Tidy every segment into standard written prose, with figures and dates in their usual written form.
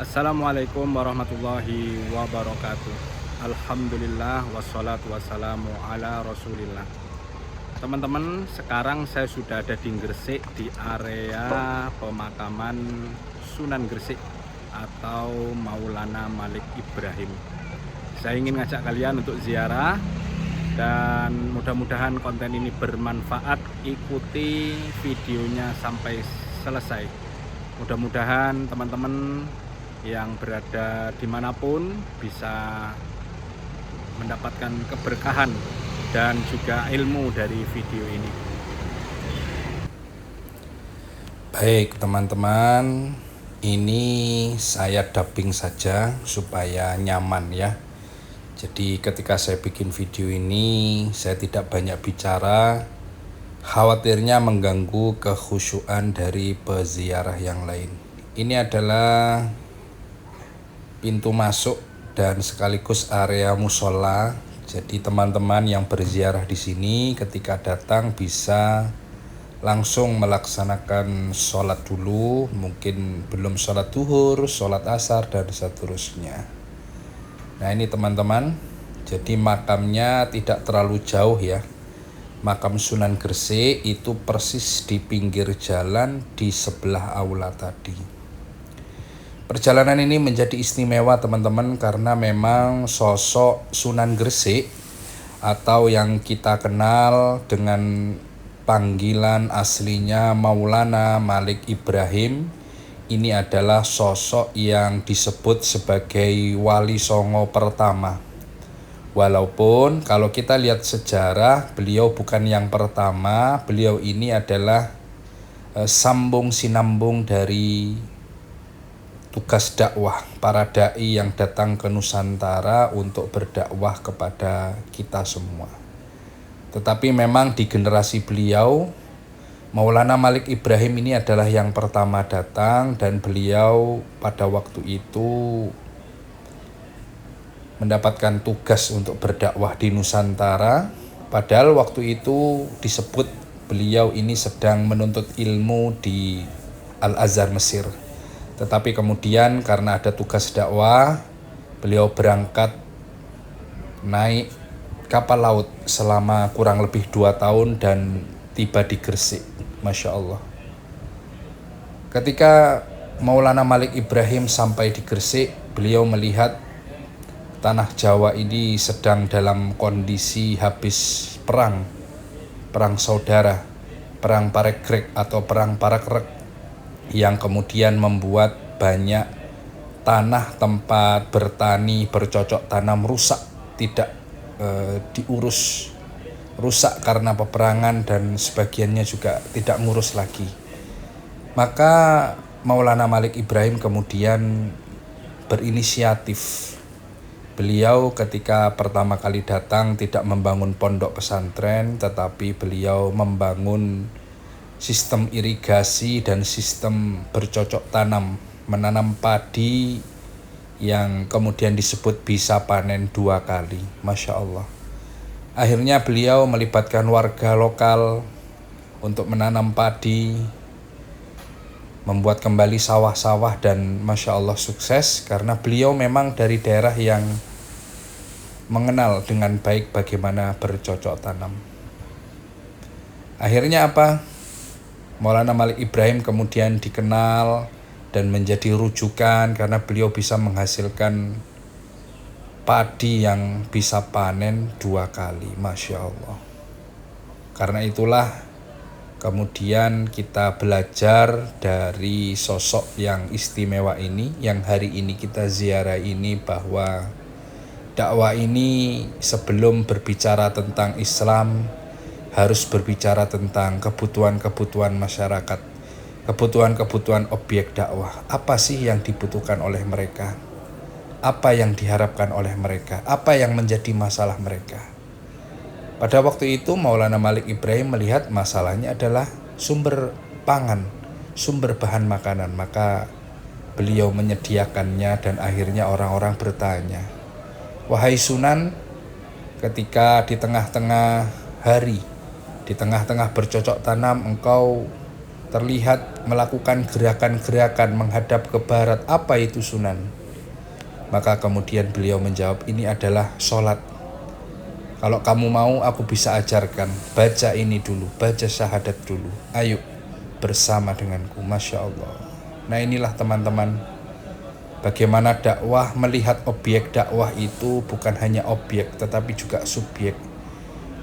Assalamualaikum warahmatullahi wabarakatuh. Alhamdulillah wassalatu wassalamu ala rasulillah. Teman-teman, sekarang saya sudah ada di Gresik, di area pemakaman Sunan Gresik atau Maulana Malik Ibrahim. Saya ingin ngajak kalian untuk ziarah dan mudah-mudahan konten ini bermanfaat. Ikuti videonya sampai selesai. Mudah-mudahan teman-teman yang berada dimanapun bisa mendapatkan keberkahan dan juga ilmu dari video ini. Baik teman-teman, ini saya dubbing saja supaya nyaman ya. Jadi ketika saya bikin video ini saya tidak banyak bicara, khawatirnya mengganggu kekhusyuan dari peziarah yang lain. Ini adalah pintu masuk dan sekaligus area musola. Jadi teman-teman yang berziarah di sini ketika datang bisa langsung melaksanakan sholat dulu, mungkin belum sholat duhur, sholat asar dan seterusnya. Nah ini teman-teman, jadi makamnya tidak terlalu jauh ya. Makam Sunan Gresik itu persis di pinggir jalan di sebelah aula tadi. Perjalanan ini menjadi istimewa teman-teman karena memang sosok Sunan Gresik atau yang kita kenal dengan panggilan aslinya Maulana Malik Ibrahim ini adalah sosok yang disebut sebagai Wali Songo pertama. Walaupun kalau kita lihat sejarah beliau bukan yang pertama, beliau ini adalah sambung sinambung dari tugas dakwah para dai yang datang ke Nusantara untuk berdakwah kepada kita semua. Tetapi memang di generasi beliau, Maulana Malik Ibrahim ini adalah yang pertama datang dan beliau pada waktu itu mendapatkan tugas untuk berdakwah di Nusantara. Padahal waktu itu disebut beliau ini sedang menuntut ilmu di Al-Azhar Mesir. Tetapi kemudian karena ada tugas dakwah, beliau berangkat naik kapal laut selama kurang lebih 2 tahun dan tiba di Gresik. Masya Allah. Ketika Maulana Malik Ibrahim sampai di Gresik, beliau melihat tanah Jawa ini sedang dalam kondisi habis perang saudara, perang Parekrek atau perang Parakrek, yang kemudian membuat banyak tanah tempat bertani bercocok tanam rusak, tidak diurus, rusak karena peperangan dan sebagiannya juga tidak ngurus lagi. Maka Maulana Malik Ibrahim kemudian berinisiatif. Beliau ketika pertama kali datang tidak membangun pondok pesantren, tetapi beliau membangun sistem irigasi dan sistem bercocok tanam, menanam padi yang kemudian disebut bisa panen 2 kali. Masya Allah. Akhirnya beliau melibatkan warga lokal untuk menanam padi, membuat kembali sawah-sawah dan Masya Allah sukses karena beliau memang dari daerah yang mengenal dengan baik bagaimana bercocok tanam. Akhirnya apa? Maulana Malik Ibrahim kemudian dikenal dan menjadi rujukan karena beliau bisa menghasilkan padi yang bisa panen 2 kali. Masya Allah. Karena itulah kemudian kita belajar dari sosok yang istimewa ini, yang hari ini kita ziarah ini, bahwa dakwah ini sebelum berbicara tentang Islam harus berbicara tentang kebutuhan-kebutuhan masyarakat, kebutuhan-kebutuhan objek dakwah. Apa sih yang dibutuhkan oleh mereka? Apa yang diharapkan oleh mereka? Apa yang menjadi masalah mereka? Pada waktu itu Maulana Malik Ibrahim melihat masalahnya adalah sumber pangan, sumber bahan makanan. Maka beliau menyediakannya dan akhirnya orang-orang bertanya, "Wahai Sunan, ketika di tengah-tengah hari, di tengah-tengah bercocok tanam, engkau terlihat melakukan gerakan-gerakan menghadap ke barat. Apa itu sunan? Maka kemudian beliau menjawab, ini adalah sholat. Kalau kamu mau aku bisa ajarkan. Baca ini dulu, baca syahadat dulu. Ayo bersama denganku. Masya Allah. Nah inilah teman-teman, bagaimana dakwah melihat objek dakwah itu bukan hanya objek tetapi juga subjek.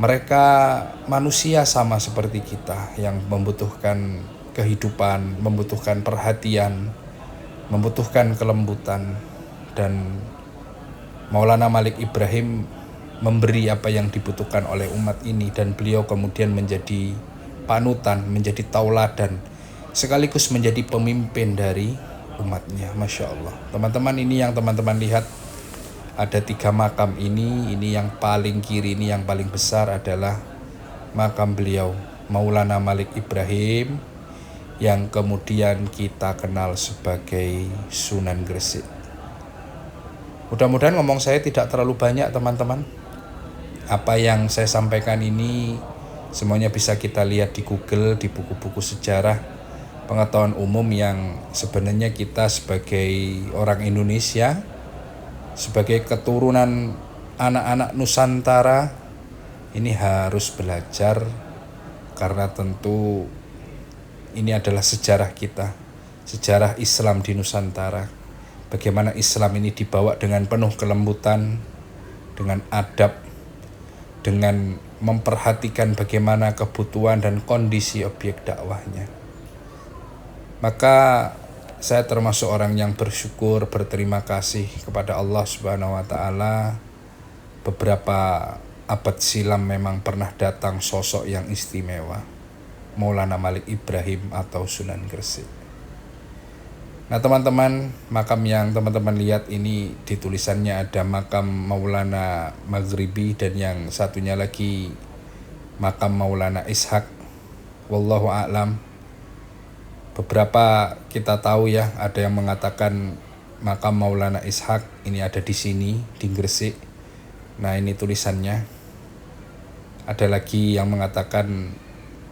Mereka manusia sama seperti kita yang membutuhkan kehidupan, membutuhkan perhatian, membutuhkan kelembutan. Dan Maulana Malik Ibrahim memberi apa yang dibutuhkan oleh umat ini, dan beliau kemudian menjadi panutan, menjadi tauladan, sekaligus menjadi pemimpin dari umatnya. Masya Allah. Teman-teman, ini yang teman-teman lihat, ada 3 makam ini yang paling kiri, ini yang paling besar adalah makam beliau Maulana Malik Ibrahim, yang kemudian kita kenal sebagai Sunan Gresik. Mudah-mudahan ngomong saya tidak terlalu banyak teman-teman. Apa yang saya sampaikan ini semuanya bisa kita lihat di Google, di buku-buku sejarah pengetahuan umum yang sebenarnya kita sebagai orang Indonesia, sebagai keturunan anak-anak Nusantara, ini harus belajar, karena tentu ini adalah sejarah kita, sejarah Islam di Nusantara. Bagaimana Islam ini dibawa dengan penuh kelembutan, dengan adab, dengan memperhatikan bagaimana kebutuhan dan kondisi objek dakwahnya. Maka saya termasuk orang yang bersyukur, berterima kasih kepada Allah Subhanahu wa Ta'ala. Beberapa abad silam memang pernah datang sosok yang istimewa, Maulana Malik Ibrahim atau Sunan Gresik. Nah teman-teman, makam yang teman-teman lihat ini di tulisannya ada makam Maulana Maghribi, dan yang satunya lagi makam Maulana Ishaq. Wallahu a'lam. Beberapa kita tahu ya, ada yang mengatakan makam Maulana Ishaq ini ada di sini, di Gresik. Nah ini tulisannya. Ada lagi yang mengatakan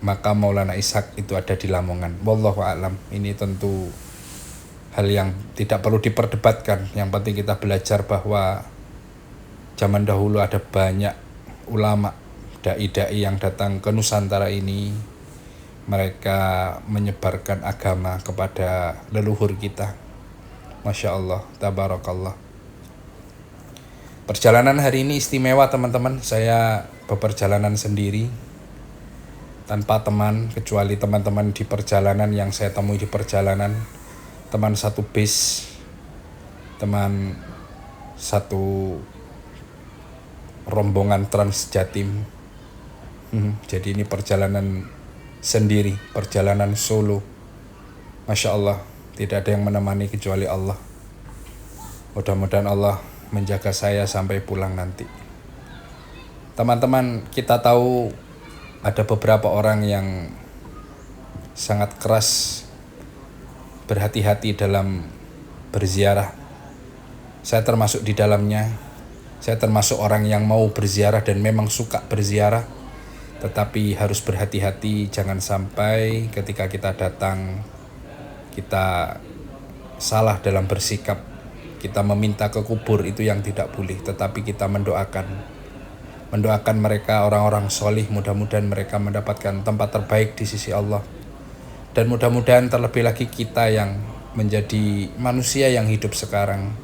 makam Maulana Ishaq itu ada di Lamongan. Wallahu a'lam. Ini tentu hal yang tidak perlu diperdebatkan. Yang penting kita belajar bahwa zaman dahulu ada banyak ulama, dai-dai yang datang ke Nusantara ini. Mereka menyebarkan agama kepada leluhur kita. Masya Allah, tabarakallah. Perjalanan hari ini istimewa teman-teman. Saya berperjalanan sendiri, tanpa teman, kecuali teman-teman di perjalanan yang saya temui di perjalanan. Teman satu bis, teman satu rombongan Trans Jatim. Jadi ini perjalanan sendiri, perjalanan solo. Masya Allah, tidak ada yang menemani kecuali Allah. Mudah-mudahan Allah menjaga saya sampai pulang nanti. Teman-teman, kita tahu ada beberapa orang yang sangat keras berhati-hati dalam berziarah. Saya termasuk di dalamnya. Saya termasuk orang yang mau berziarah dan memang suka berziarah. Tetapi harus berhati-hati, jangan sampai ketika kita datang kita salah dalam bersikap. Kita meminta ke kubur, itu yang tidak boleh. Tetapi kita mendoakan mereka, orang-orang solih. Mudah-mudahan mereka mendapatkan tempat terbaik di sisi Allah. Dan mudah-mudahan terlebih lagi kita yang menjadi manusia yang hidup sekarang,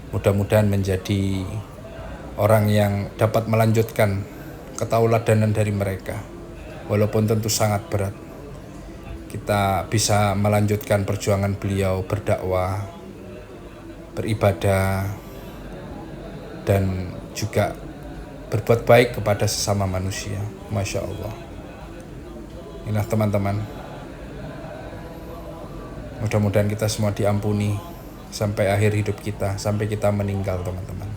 mudah-mudahan menjadi orang yang dapat melanjutkan ketauladanan dari mereka. Walaupun tentu sangat berat, kita bisa melanjutkan perjuangan beliau berdakwah, beribadah, dan juga berbuat baik kepada sesama manusia. Masya Allah. Inilah teman-teman, mudah-mudahan kita semua diampuni sampai akhir hidup kita, sampai kita meninggal teman-teman.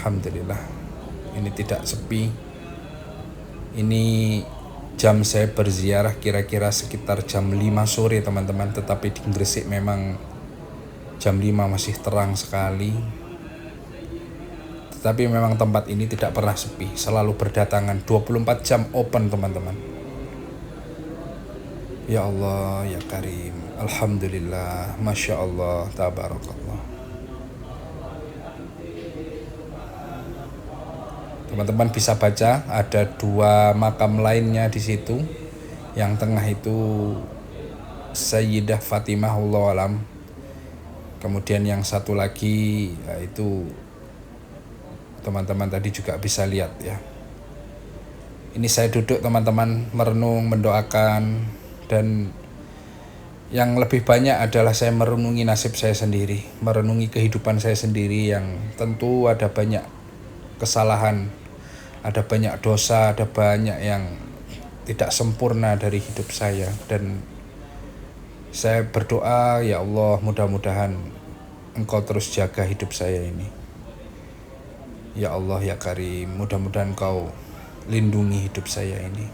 Alhamdulillah, ini tidak sepi. Ini jam saya berziarah kira-kira sekitar jam 5 sore teman-teman. Tetapi di Gresik memang jam 5 masih terang sekali. Tapi memang tempat ini tidak pernah sepi, selalu berdatangan, 24 jam open teman-teman. Ya Allah, ya Karim, Alhamdulillah, Masya Allah, Tabarakallah. Teman-teman bisa baca, ada 2 makam lainnya di situ. Yang tengah itu Sayyidah Fatimah Allahu alam. Kemudian yang satu lagi yaitu teman-teman tadi juga bisa lihat ya. Ini saya duduk teman-teman merenung, mendoakan, dan yang lebih banyak adalah saya merenungi nasib saya sendiri, merenungi kehidupan saya sendiri yang tentu ada banyak kesalahan, ada banyak dosa, ada banyak yang tidak sempurna dari hidup saya. Dan saya berdoa, ya Allah, mudah-mudahan Engkau terus jaga hidup saya ini. Ya Allah, ya Karim, mudah-mudahan Engkau lindungi hidup saya ini.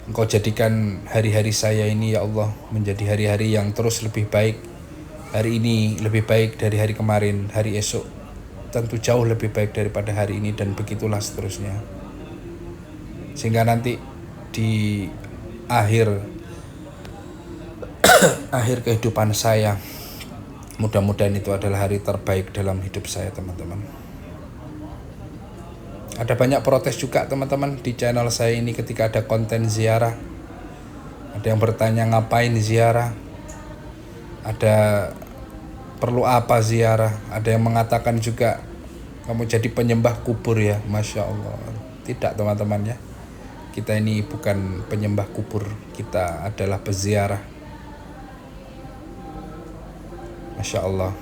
Engkau jadikan hari-hari saya ini, ya Allah, menjadi hari-hari yang terus lebih baik. Hari ini lebih baik dari hari kemarin, hari esok tentu jauh lebih baik daripada hari ini, dan begitulah seterusnya. Sehingga nanti di akhir kehidupan saya, mudah-mudahan itu adalah hari terbaik dalam hidup saya teman-teman. Ada banyak protes juga teman-teman di channel saya ini ketika ada konten ziarah. Ada yang bertanya ngapain ziarah, ada perlu apa ziarah. Ada yang mengatakan juga kamu jadi penyembah kubur ya. Masya Allah. Tidak teman-teman ya, kita ini bukan penyembah kubur, kita adalah peziarah. Masya Allah.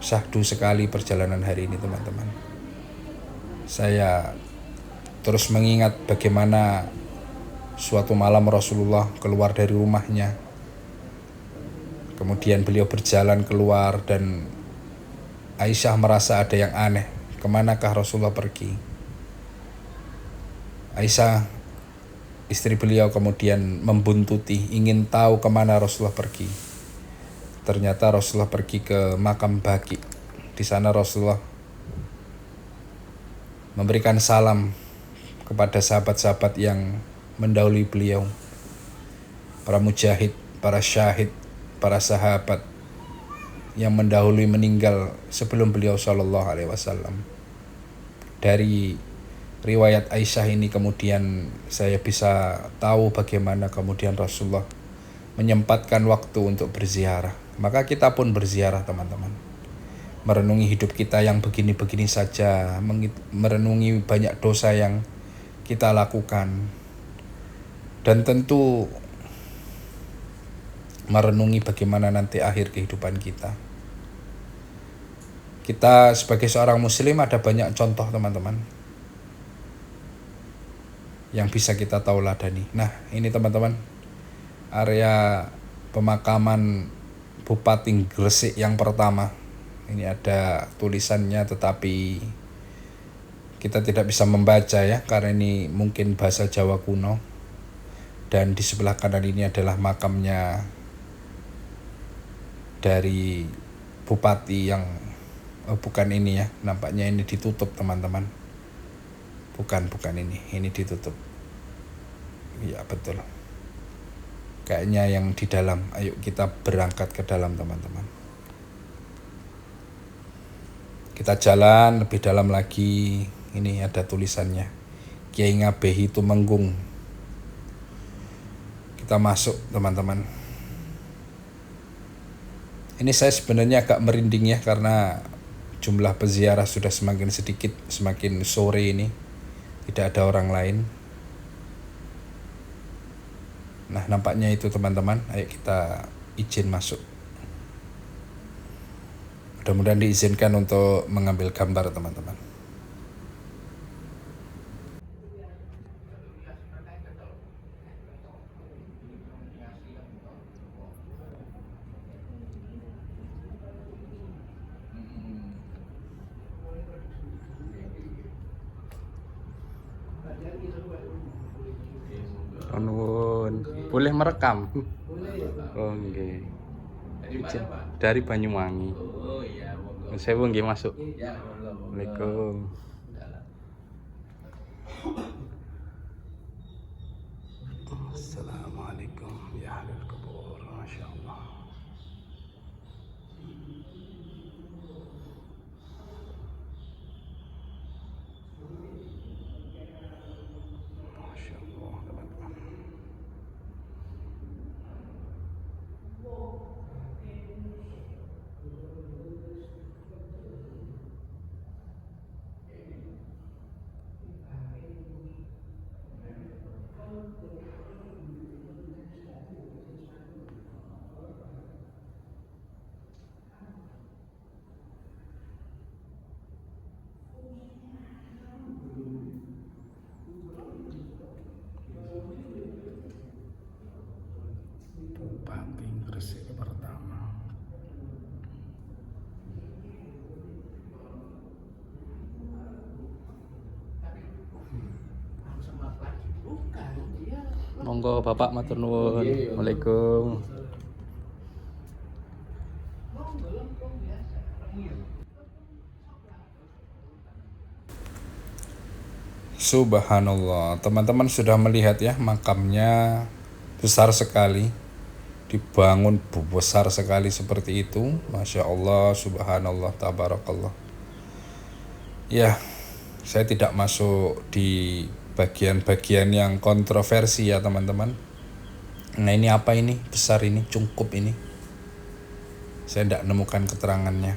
Syahdu sekali perjalanan hari ini teman-teman. Saya terus mengingat bagaimana suatu malam Rasulullah keluar dari rumahnya. Kemudian beliau berjalan keluar dan Aisyah merasa ada yang aneh. Kemanakah Rasulullah pergi? Aisyah, istri beliau, kemudian membuntuti, ingin tahu kemana Rasulullah pergi. Ternyata Rasulullah pergi ke makam Baqi. Di sana Rasulullah memberikan salam kepada sahabat-sahabat yang mendahului beliau, para mujahid, para syahid, para sahabat yang mendahului meninggal sebelum beliau Shallallahu Alaihi Wasallam. Dari riwayat Aisyah ini kemudian saya bisa tahu bagaimana kemudian Rasulullah menyempatkan waktu untuk berziarah. Maka kita pun berziarah teman-teman, merenungi hidup kita yang begini-begini saja, merenungi banyak dosa yang kita lakukan, dan tentu merenungi bagaimana nanti akhir kehidupan kita. Kita sebagai seorang muslim ada banyak contoh teman-teman yang bisa kita tauladani. Nah ini teman-teman, area pemakaman Bupati Gresik yang pertama. Ini ada tulisannya tetapi kita tidak bisa membaca ya, karena ini mungkin bahasa Jawa kuno. Dan di sebelah kanan ini adalah makamnya dari bupati yang bukan ini ya, nampaknya ini ditutup teman-teman. Bukan ini ditutup. Iya betul. Kayaknya yang di dalam. Ayo kita berangkat ke dalam teman-teman. Kita jalan lebih dalam lagi. Ini ada tulisannya, Kiai Ngabehi Tumenggung. Kita masuk teman-teman. Ini saya sebenarnya agak merinding ya, karena jumlah peziarah sudah semakin sedikit, semakin sore ini tidak ada orang lain. Nah nampaknya itu teman-teman. Ayo kita izin masuk. Mudah-mudahan diizinkan untuk mengambil gambar teman-teman. Nuwun. Boleh merekam? Boleh. Oh nggih. Izin. dari Banyuwangi. Oh iya, monggo. Saya nggih masuk. Ya, monggo. Assalamualaikum. Assalamualaikum ya ahlul kubur. Masya Allah. Masya Allah, teman-teman. Bupati Gresik pertama. Monggo Bapak matur nuwun. Waalaikumsalam. Subhanallah, teman-teman sudah melihat ya, makamnya besar sekali, dibangun besar sekali seperti itu. Masya Allah, subhanallah, tabarakallah. Ya, saya tidak masuk di bagian-bagian yang kontroversi ya teman-teman. Nah ini apa ini, besar ini, cungkup ini, saya tidak menemukan keterangannya.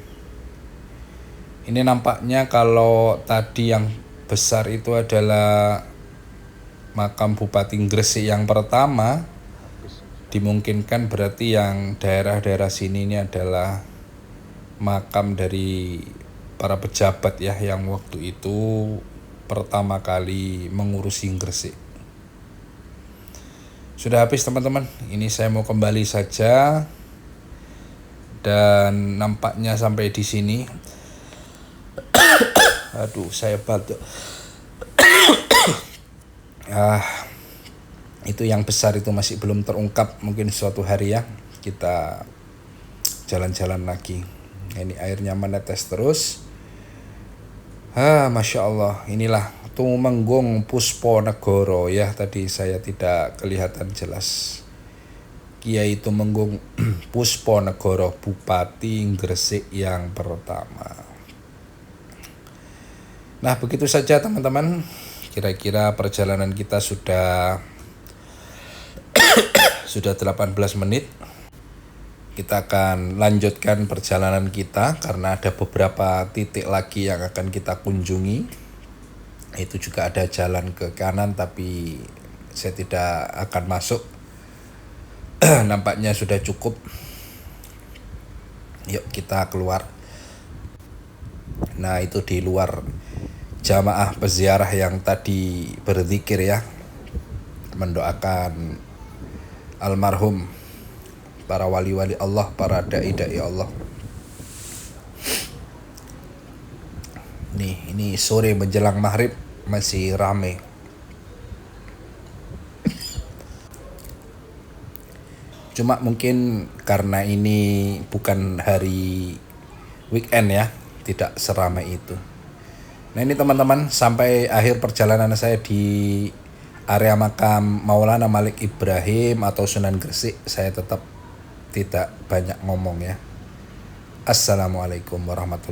Ini nampaknya kalau tadi yang besar itu adalah makam Bupati Gresik yang pertama, dimungkinkan berarti yang daerah-daerah sini ini adalah makam dari para pejabat ya yang waktu itu pertama kali mengurusi Gresik. Sudah habis teman-teman, ini saya mau kembali saja dan nampaknya sampai di sini. Aduh, saya batuk. Itu yang besar itu masih belum terungkap. Mungkin suatu hari ya kita jalan-jalan lagi. Ini airnya menetes terus. Masya Allah. Inilah Tumenggung Pusponegoro ya. Tadi saya tidak kelihatan jelas. Kiai Tumenggung Pusponegoro, Bupati Gresik yang pertama. Nah begitu saja teman-teman, kira-kira perjalanan kita sudah 18 menit. Kita akan lanjutkan perjalanan kita karena ada beberapa titik lagi yang akan kita kunjungi. Itu juga ada jalan ke kanan tapi saya tidak akan masuk. Nampaknya sudah cukup. Yuk kita keluar. Nah itu di luar jamaah peziarah yang tadi berzikir ya, mendoakan almarhum, para wali-wali Allah, para dai-dai Allah. Ini sore menjelang maghrib masih rame. Cuma mungkin karena ini bukan hari weekend ya, tidak seramai itu. Nah ini teman-teman, sampai akhir perjalanan saya di area makam Maulana Malik Ibrahim atau Sunan Gresik, saya tetap tidak banyak ngomong ya. Assalamualaikum warahmatullahi wabarakatuh.